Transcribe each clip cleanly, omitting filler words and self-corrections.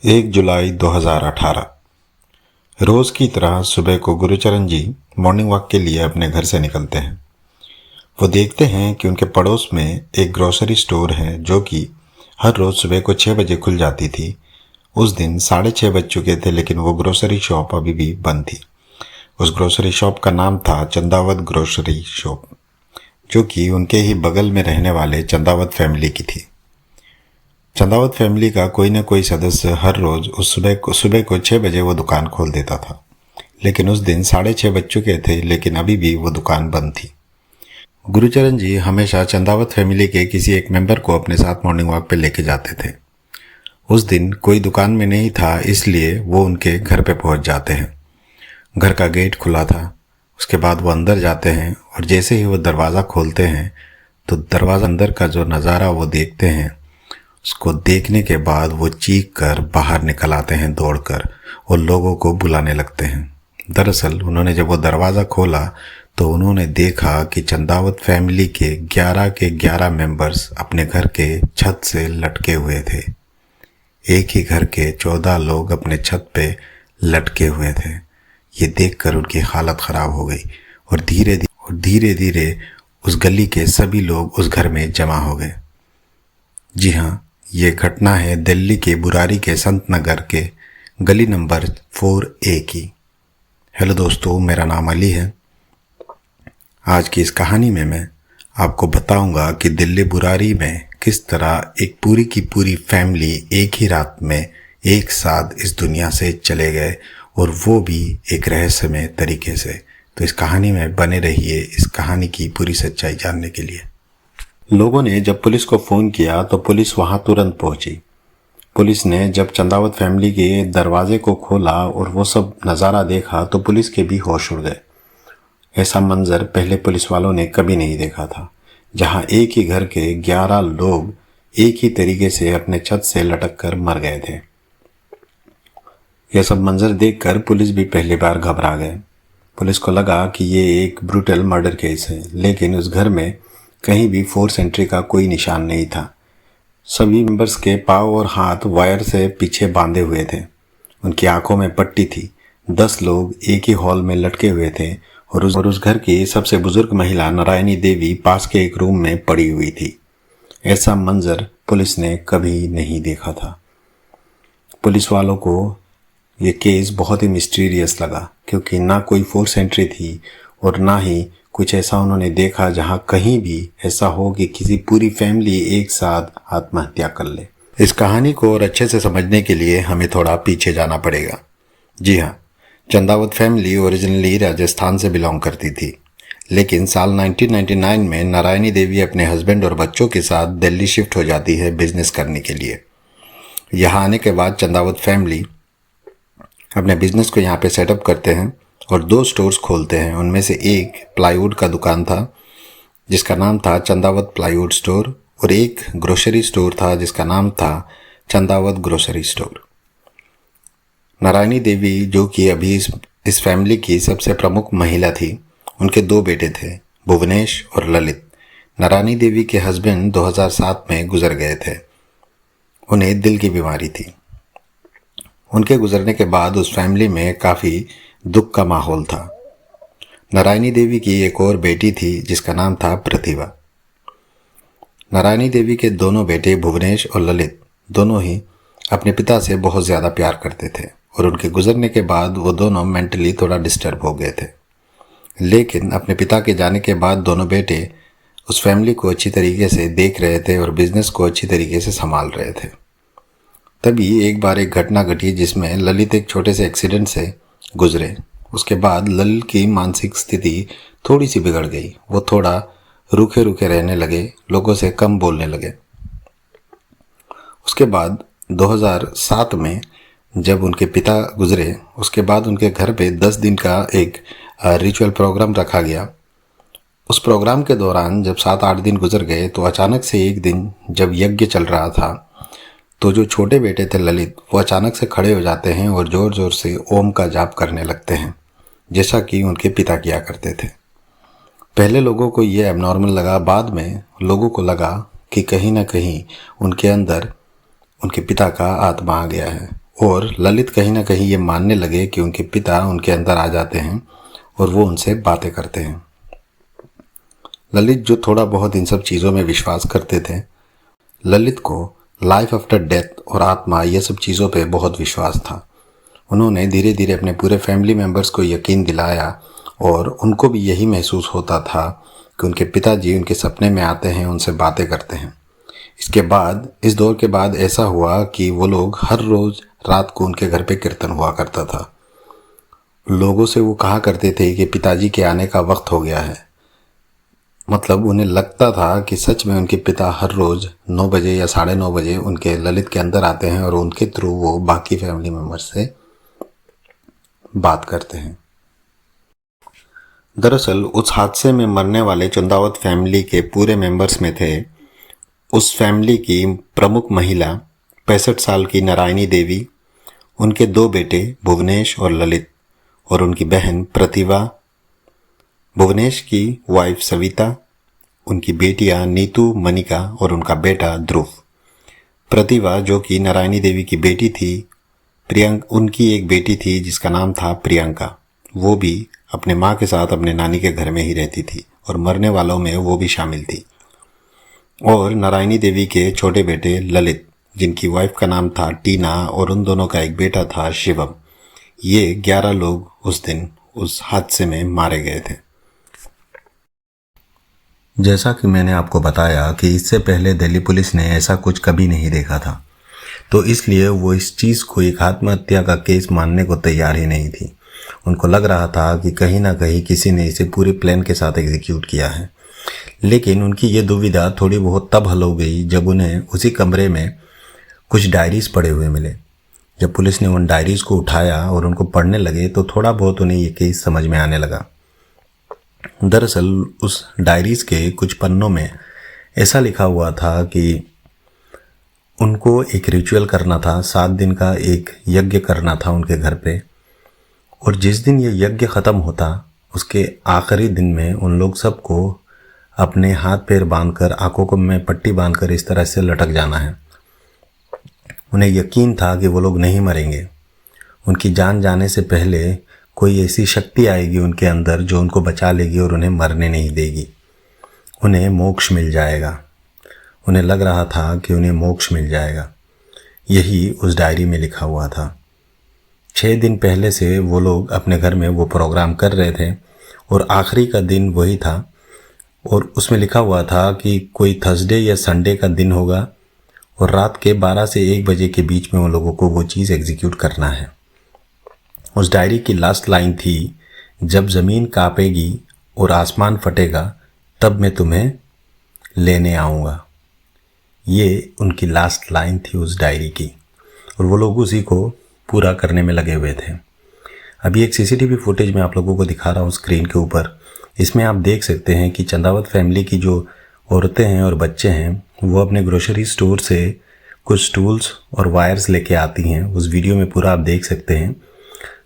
1 जुलाई 2018 रोज़ की तरह सुबह को गुरुचरण जी मॉर्निंग वॉक के लिए अपने घर से निकलते हैं। वो देखते हैं कि उनके पड़ोस में एक ग्रोसरी स्टोर है जो कि हर रोज़ सुबह को 6 बजे खुल जाती थी। उस दिन 6:30 बज चुके थे, लेकिन वो ग्रोसरी शॉप अभी भी बंद थी। उस ग्रोसरी शॉप का नाम था चंदावत ग्रोसरी शॉप, जो कि उनके ही बगल में रहने वाले चंदावत फैमिली की थी। चंदावत फैमिली का कोई न कोई सदस्य हर रोज़ उस सुबह को 6 बजे वो दुकान खोल देता था, लेकिन उस दिन 6:30 बज चुके थे, लेकिन अभी भी वो दुकान बंद थी। गुरुचरण जी हमेशा चंदावत फैमिली के किसी एक मेंबर को अपने साथ मॉर्निंग वॉक पे लेके जाते थे। उस दिन कोई दुकान में नहीं था, इसलिए वो उनके घर पे पहुंच जाते हैं। घर का गेट खुला था। उसके बाद वो अंदर जाते हैं और जैसे ही वो दरवाज़ा खोलते हैं तो दरवाज़ा अंदर का जो नज़ारा वो देखते हैं, उसको देखने के बाद वो चीख कर बाहर निकल आते हैं दौड़कर और लोगों को बुलाने लगते हैं। दरअसल उन्होंने जब वो दरवाज़ा खोला तो उन्होंने देखा कि चंदावत फैमिली के 11 मेंबर्स अपने घर के छत से लटके हुए थे। एक ही घर के 14 लोग अपने छत पे लटके हुए थे। ये देखकर उनकी हालत ख़राब हो गई और धीरे धीरे उस गली के सभी लोग उस घर में जमा हो गए। जी हाँ, ये घटना है दिल्ली के बुरारी के संत नगर के गली नंबर 4A की। हेलो दोस्तों, मेरा नाम अली है। आज की इस कहानी में मैं आपको बताऊंगा कि दिल्ली बुरारी में किस तरह एक पूरी की पूरी फैमिली एक ही रात में एक साथ इस दुनिया से चले गए, और वो भी एक रहस्यमय तरीके से। तो इस कहानी में बने रहिए इस कहानी की पूरी सच्चाई जानने के लिए। लोगों ने जब पुलिस को फ़ोन किया तो पुलिस वहां तुरंत पहुंची। पुलिस ने जब चंदावत फैमिली के दरवाजे को खोला और वो सब नज़ारा देखा तो पुलिस के भी होश उड़ गए। ऐसा मंजर पहले पुलिस वालों ने कभी नहीं देखा था, जहां एक ही घर के 11 लोग एक ही तरीके से अपने छत से लटक कर मर गए थे। यह सब मंजर देखकर पुलिस भी पहली बार घबरा गए। पुलिस को लगा कि ये एक ब्रूटल मर्डर केस है, लेकिन उस घर में कहीं भी फोर्स एंट्री का कोई निशान नहीं था। सभी मेंबर्स के पाँव और हाथ वायर से पीछे बांधे हुए थे। उनकी आंखों में पट्टी थी। 10 लोग एक ही हॉल में लटके हुए थे और उस घर की सबसे बुजुर्ग महिला नारायणी देवी पास के एक रूम में पड़ी हुई थी। ऐसा मंजर पुलिस ने कभी नहीं देखा था। पुलिस वालों को ये केस बहुत ही मिस्टीरियस लगा, क्योंकि ना कोई फोर्स एंट्री थी और ना ही कुछ ऐसा उन्होंने देखा जहां कहीं भी ऐसा हो कि किसी पूरी फैमिली एक साथ आत्महत्या कर ले। इस कहानी को और अच्छे से समझने के लिए हमें थोड़ा पीछे जाना पड़ेगा। जी हाँ, चंदावत फैमिली ओरिजिनली राजस्थान से बिलोंग करती थी, लेकिन साल 1999 में नारायणी देवी अपने हस्बैंड और बच्चों के साथ दिल्ली शिफ्ट हो जाती है बिजनेस करने के लिए। यहाँ आने के बाद चंदावत फैमिली अपने बिजनेस को यहाँ पे सेटअप करते हैं और 2 स्टोर्स खोलते हैं। उनमें से एक प्लाईवुड का दुकान था जिसका नाम था चंदावत प्लाईवुड स्टोर, और एक ग्रोसरी स्टोर था जिसका नाम था चंदावत ग्रोसरी स्टोर। नारायणी देवी, जो कि अभी इस फैमिली की सबसे प्रमुख महिला थी, उनके 2 बेटे थे, भुवनेश और ललित। नारायणी देवी के हस्बैंड 2007 में गुजर गए थे। उन्हें दिल की बीमारी थी। उनके गुजरने के बाद उस फैमिली में काफ़ी दुख का माहौल था। नारायणी देवी की एक और बेटी थी जिसका नाम था प्रतिभा। नारायणी देवी के दोनों बेटे भुवनेश और ललित दोनों ही अपने पिता से बहुत ज़्यादा प्यार करते थे, और उनके गुजरने के बाद वो दोनों मेंटली थोड़ा डिस्टर्ब हो गए थे। लेकिन अपने पिता के जाने के बाद दोनों बेटे उस फैमिली को अच्छी तरीके से देख रहे थे और बिजनेस को अच्छी तरीके से संभाल रहे थे। तभी एक बार एक घटना घटी जिसमें ललित एक छोटे से एक्सीडेंट से गुजरे। उसके बाद ललित की मानसिक स्थिति थोड़ी सी बिगड़ गई। वो थोड़ा रूखे रूखे रहने लगे, लोगों से कम बोलने लगे। उसके बाद 2007 में जब उनके पिता गुजरे, उसके बाद उनके घर पे 10 दिन का एक रिचुअल प्रोग्राम रखा गया। उस प्रोग्राम के दौरान जब 7-8 दिन गुजर गए तो अचानक से एक दिन जब यज्ञ चल रहा था तो जो छोटे बेटे थे ललित, वो अचानक से खड़े हो जाते हैं और ज़ोर ज़ोर से ओम का जाप करने लगते हैं, जैसा कि उनके पिता किया करते थे। पहले लोगों को ये एबनॉर्मल लगा, बाद में लोगों को लगा कि कहीं ना कहीं उनके अंदर उनके पिता का आत्मा आ गया है। और ललित कहीं ना कहीं ये मानने लगे कि उनके पिता उनके अंदर आ जाते हैं और वो उनसे बातें करते हैं। ललित जो थोड़ा बहुत इन सब चीज़ों में विश्वास करते थे, ललित को लाइफ आफ्टर डेथ और आत्मा ये सब चीज़ों पे बहुत विश्वास था। उन्होंने धीरे धीरे अपने पूरे फैमिली मेम्बर्स को यकीन दिलाया और उनको भी यही महसूस होता था कि उनके पिताजी उनके सपने में आते हैं, उनसे बातें करते हैं। इसके बाद, इस दौर के बाद ऐसा हुआ कि वो लोग हर रोज़ रात को उनके घर पे कीर्तन हुआ करता था। लोगों से वो कहा करते थे कि पिताजी के आने का वक्त हो गया है। मतलब उन्हें लगता था कि सच में उनके पिता हर रोज़ 9 बजे या 9:30 बजे उनके ललित के अंदर आते हैं और उनके थ्रू वो बाकी फैमिली मेम्बर्स से बात करते हैं। दरअसल उस हादसे में मरने वाले चंदावत फैमिली के पूरे मेंबर्स में थे उस फैमिली की प्रमुख महिला 65 साल की नारायणी देवी, उनके 2 बेटे भुवनेश और ललित, और उनकी बहन प्रतिभा, भुवनेश की वाइफ सविता, उनकी बेटियां नीतू, मनिका और उनका बेटा ध्रुव। प्रतिभा जो कि नारायणी देवी की बेटी थी, उनकी एक बेटी थी जिसका नाम था प्रियंका। वो भी अपने माँ के साथ अपने नानी के घर में ही रहती थी और मरने वालों में वो भी शामिल थी। और नारायणी देवी के छोटे बेटे ललित, जिनकी वाइफ का नाम था टीना, और उन दोनों का एक बेटा था शिवम। ये 11 लोग उस दिन उस हादसे में मारे गए थे। जैसा कि मैंने आपको बताया कि इससे पहले दिल्ली पुलिस ने ऐसा कुछ कभी नहीं देखा था, तो इसलिए वो इस चीज़ को एक आत्महत्या का केस मानने को तैयार ही नहीं थी। उनको लग रहा था कि कहीं ना कहीं किसी ने इसे पूरे प्लान के साथ एग्जीक्यूट किया है। लेकिन उनकी ये दुविधा थोड़ी बहुत तब हल हो गई जब उन्हें उसी कमरे में कुछ डायरीज पड़े हुए मिले। जब पुलिस ने उन डायरीज को उठाया और उनको पढ़ने लगे तो थोड़ा बहुत उन्हें ये केस समझ में आने लगा। दरअसल उस डायरीज के कुछ पन्नों में ऐसा लिखा हुआ था कि उनको एक रिचुअल करना था, 7 दिन का एक यज्ञ करना था उनके घर पे, और जिस दिन ये यज्ञ ख़त्म होता उसके आखिरी दिन में उन लोग सबको अपने हाथ पैर बांधकर, आंखों को में पट्टी बांधकर इस तरह से लटक जाना है। उन्हें यकीन था कि वो लोग नहीं मरेंगे। उनकी जान जाने से पहले कोई ऐसी शक्ति आएगी उनके अंदर जो उनको बचा लेगी और उन्हें मरने नहीं देगी। उन्हें मोक्ष मिल जाएगा। उन्हें लग रहा था कि उन्हें मोक्ष मिल जाएगा। यही उस डायरी में लिखा हुआ था। 6 दिन पहले से वो लोग अपने घर में वो प्रोग्राम कर रहे थे और आखिरी का दिन वही था, और उसमें लिखा हुआ था कि कोई थर्सडे या संडे का दिन होगा और रात के 12 से 1 बजे के बीच में उन लोगों को वो चीज़ एग्जीक्यूट करना है। उस डायरी की लास्ट लाइन थी, जब ज़मीन कांपेगी और आसमान फटेगा तब मैं तुम्हें लेने आऊँगा। ये उनकी लास्ट लाइन थी उस डायरी की, और वो लोग उसी को पूरा करने में लगे हुए थे। अभी एक सीसीटीवी फुटेज मैं आप लोगों को दिखा रहा हूँ स्क्रीन के ऊपर। इसमें आप देख सकते हैं कि चंदावत फैमिली की जो औरतें हैं और बच्चे हैं वो अपने ग्रोसरी स्टोर से कुछ टूल्स और वायर्स लेके आती हैं। उस वीडियो में पूरा आप देख सकते हैं।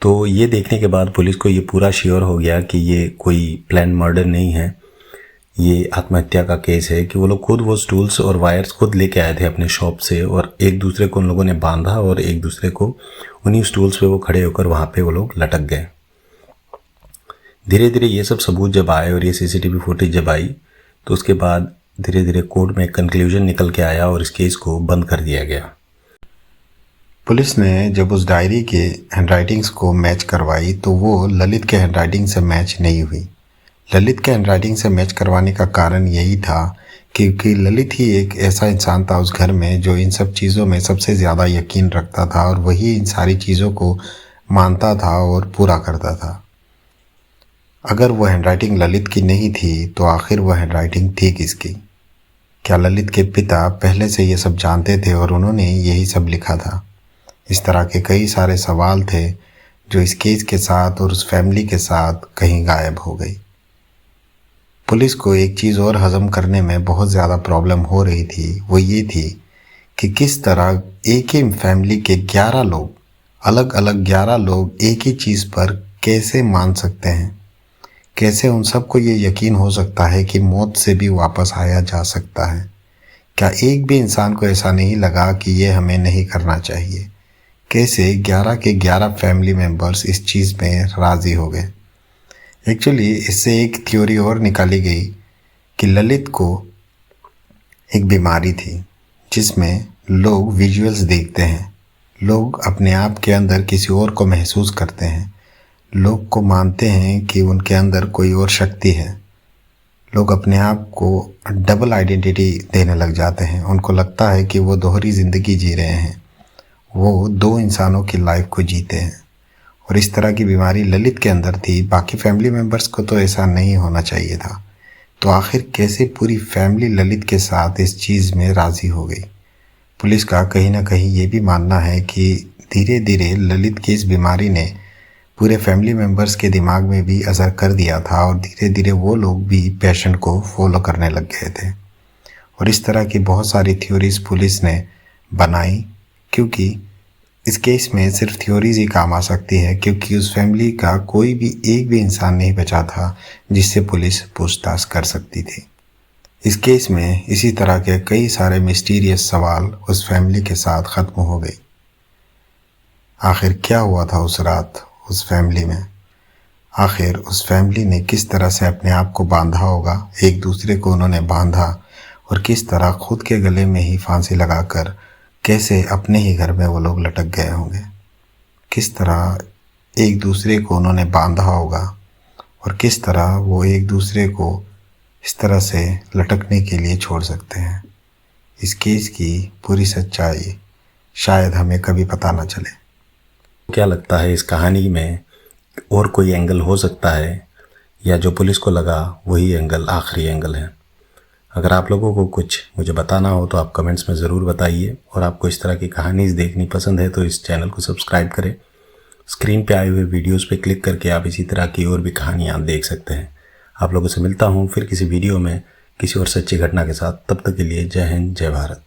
तो ये देखने के बाद पुलिस को ये पूरा श्योर हो गया कि ये कोई प्लान मर्डर नहीं है, ये आत्महत्या का केस है, कि वो लोग खुद वो टूल्स और वायर्स खुद लेके आए थे अपने शॉप से और एक दूसरे को उन लोगों ने बांधा और एक दूसरे को उन्हीं टूल्स पे वो खड़े होकर वहाँ पे वो लोग लटक गए। धीरे धीरे ये सब सबूत जब आए और ये सीसीटीवी फुटेज जब आई तो उसके बाद धीरे धीरे कोर्ट में कंक्लूजन निकल के आया और इस केस को बंद कर दिया गया। पुलिस ने जब उस डायरी के हैंडराइटिंग्स को मैच करवाई तो वो ललित के हैंडराइटिंग से मैच नहीं हुई। ललित के हैंडराइटिंग से मैच करवाने का कारण यही था क्योंकि ललित ही एक ऐसा इंसान था उस घर में जो इन सब चीज़ों में सबसे ज़्यादा यकीन रखता था और वही इन सारी चीज़ों को मानता था और पूरा करता था। अगर वो हैंडराइटिंग ललित की नहीं थी तो आखिर वो हैंडराइटिंग थी किसकी? क्या ललित के पिता पहले से ये सब जानते थे और उन्होंने यही सब लिखा था? इस तरह के कई सारे सवाल थे जो इस केस के साथ और उस फैमिली के साथ कहीं गायब हो गई। पुलिस को एक चीज़ और हज़म करने में बहुत ज़्यादा प्रॉब्लम हो रही थी, वो ये थी कि किस तरह एक ही फैमिली के 11 लोग, अलग अलग 11 लोग एक ही चीज़ पर कैसे मान सकते हैं? कैसे उन सबको ये यकीन हो सकता है कि मौत से भी वापस आया जा सकता है? क्या एक भी इंसान को ऐसा नहीं लगा कि ये हमें नहीं करना चाहिए? कैसे 11 के 11 फैमिली मेंबर्स इस चीज़ में राज़ी हो गए। एक्चुअली इससे एक थ्योरी और निकाली गई कि ललित को एक बीमारी थी जिसमें लोग विजुअल्स देखते हैं, लोग अपने आप के अंदर किसी और को महसूस करते हैं, लोग को मानते हैं कि उनके अंदर कोई और शक्ति है, लोग अपने आप को डबल आइडेंटिटी देने लग जाते हैं। उनको लगता है कि वो दोहरी ज़िंदगी जी रहे हैं, वो दो इंसानों की लाइफ को जीते हैं। और इस तरह की बीमारी ललित के अंदर थी। बाकी फैमिली मेम्बर्स को तो ऐसा नहीं होना चाहिए था। तो आखिर कैसे पूरी फैमिली ललित के साथ इस चीज़ में राज़ी हो गई। पुलिस का कहीं ना कहीं ये भी मानना है कि धीरे धीरे ललित की इस बीमारी ने पूरे फैमिली मेम्बर्स के दिमाग में भी असर कर दिया था और धीरे धीरे वो लोग भी पेशेंट को फॉलो करने लग गए थे। और इस तरह की बहुत सारी थ्योरीज पुलिस ने बनाई, क्योंकि इस केस में सिर्फ थ्योरीज ही काम आ सकती है, क्योंकि उस फैमिली का कोई भी एक भी इंसान नहीं बचा था जिससे पुलिस पूछताछ कर सकती थी। इस केस में इसी तरह के कई सारे मिस्टीरियस सवाल उस फैमिली के साथ ख़त्म हो गई। आखिर क्या हुआ था उस रात उस फैमिली में? आखिर उस फैमिली ने किस तरह से अपने आप को बांधा होगा, एक दूसरे को उन्होंने बांधा और किस तरह खुद के गले में ही फांसी लगाकर कैसे अपने ही घर में वो लोग लटक गए होंगे, किस तरह एक दूसरे को उन्होंने बांधा होगा और किस तरह वो एक दूसरे को इस तरह से लटकने के लिए छोड़ सकते हैं। इस केस की पूरी सच्चाई शायद हमें कभी पता ना चले। क्या लगता है इस कहानी में और कोई एंगल हो सकता है, या जो पुलिस को लगा वही एंगल आखिरी एंगल है? अगर आप लोगों को कुछ मुझे बताना हो तो आप कमेंट्स में ज़रूर बताइए। और आपको इस तरह की कहानीज़ देखनी पसंद है तो इस चैनल को सब्सक्राइब करें। स्क्रीन पे आए हुए वीडियोस पे क्लिक करके आप इसी तरह की और भी कहानियाँ देख सकते हैं। आप लोगों से मिलता हूँ फिर किसी वीडियो में किसी और सच्ची घटना के साथ। तब तक के लिए जय हिंद, जय भारत।